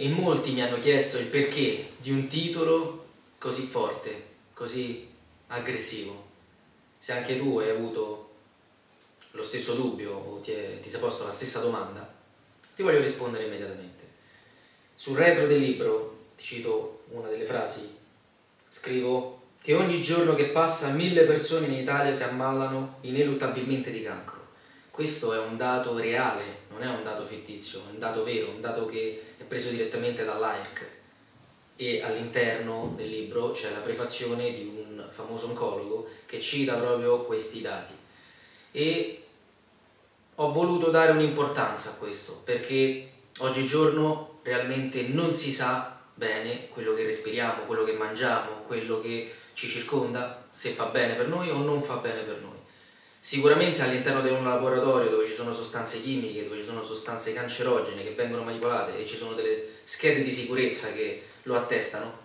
e molti mi hanno chiesto il perché di un titolo così forte, così aggressivo. Se anche tu hai avuto lo stesso dubbio o ti sei posto la stessa domanda, ti voglio rispondere immediatamente. Sul retro del libro, ti cito una delle frasi, scrivo che ogni giorno che passa 1000 persone in Italia si ammalano ineluttabilmente di cancro. Questo è un dato reale, non è un dato fittizio, è un dato vero, un dato che è preso direttamente dall'AIRC, e all'interno del libro c'è la prefazione di un famoso oncologo che cita proprio questi dati. E ho voluto dare un'importanza a questo perché oggigiorno realmente non si sa bene quello che respiriamo, quello che mangiamo, quello che ci circonda, se fa bene per noi o non fa bene per noi. Sicuramente all'interno di un laboratorio dove ci sono sostanze chimiche, dove ci sono sostanze cancerogene che vengono manipolate e ci sono delle schede di sicurezza che lo attestano,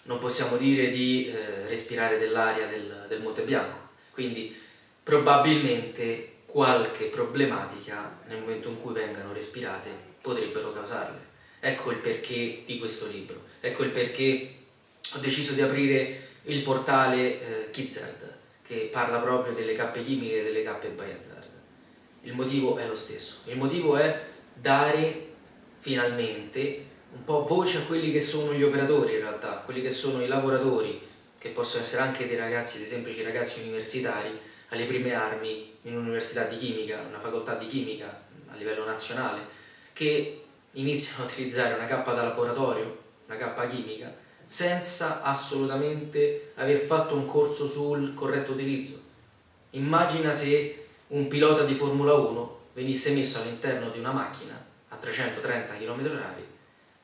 non possiamo dire di respirare dell'aria del Monte Bianco. Quindi probabilmente qualche problematica nel momento in cui vengano respirate potrebbero causarle. Ecco il perché di questo libro, ecco il perché ho deciso di aprire il portale Kizard, che parla proprio delle cappe chimiche e delle cappe biohazard. Il motivo è lo stesso, il motivo è dare finalmente un po' voce a quelli che sono gli operatori in realtà, quelli che sono i lavoratori, che possono essere anche dei ragazzi, dei semplici ragazzi universitari, alle prime armi in un'università di chimica, una facoltà di chimica a livello nazionale, che iniziano a utilizzare una cappa da laboratorio, una cappa chimica, senza assolutamente aver fatto un corso sul corretto utilizzo. Immagina se un pilota di Formula 1 venisse messo all'interno di una macchina a 330 km/h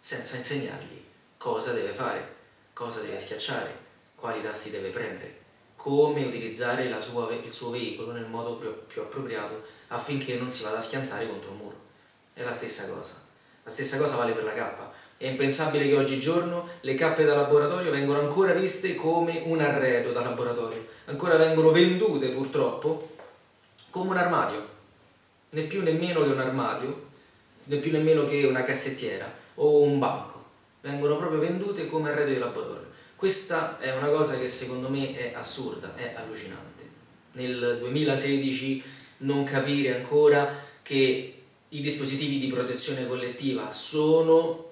senza insegnargli cosa deve fare, cosa deve schiacciare, quali tasti deve premere, come utilizzare il suo veicolo nel modo più appropriato affinché non si vada a schiantare contro un muro. È la stessa cosa vale per la cappa. È impensabile che oggigiorno le cappe da laboratorio vengano ancora viste come un arredo da laboratorio, ancora vengono vendute purtroppo come un armadio, né più nemmeno che un armadio, né più nemmeno che una cassettiera o un banco, vengono proprio vendute come arredo di laboratorio. Questa è una cosa che secondo me è assurda, è allucinante. Nel 2016 non capire ancora che i dispositivi di protezione collettiva sono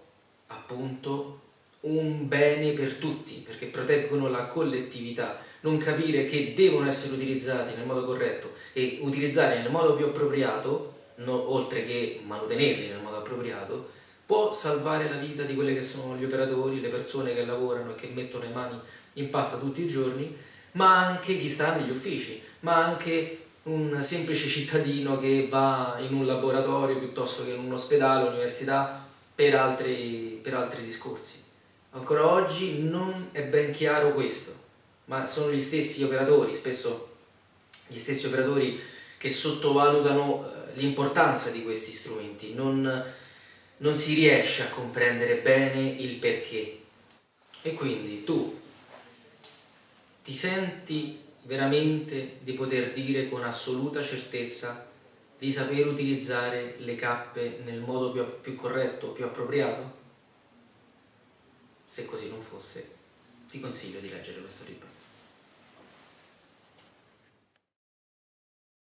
appunto un bene per tutti, perché proteggono la collettività, non capire che devono essere utilizzati nel modo corretto e utilizzare nel modo più appropriato, oltre che manutenerli nel modo appropriato, può salvare la vita di quelli che sono gli operatori, le persone che lavorano e che mettono le mani in pasta tutti i giorni, ma anche chi sta negli uffici, ma anche un semplice cittadino che va in un laboratorio piuttosto che in un ospedale, università, per altri discorsi. Ancora oggi non è ben chiaro questo, ma sono gli stessi operatori, spesso gli stessi operatori che sottovalutano l'importanza di questi strumenti, non si riesce a comprendere bene il perché. E quindi tu ti senti veramente di poter dire con assoluta certezza di saper utilizzare le cappe nel modo più corretto, più appropriato? Se così non fosse, ti consiglio di leggere questo libro.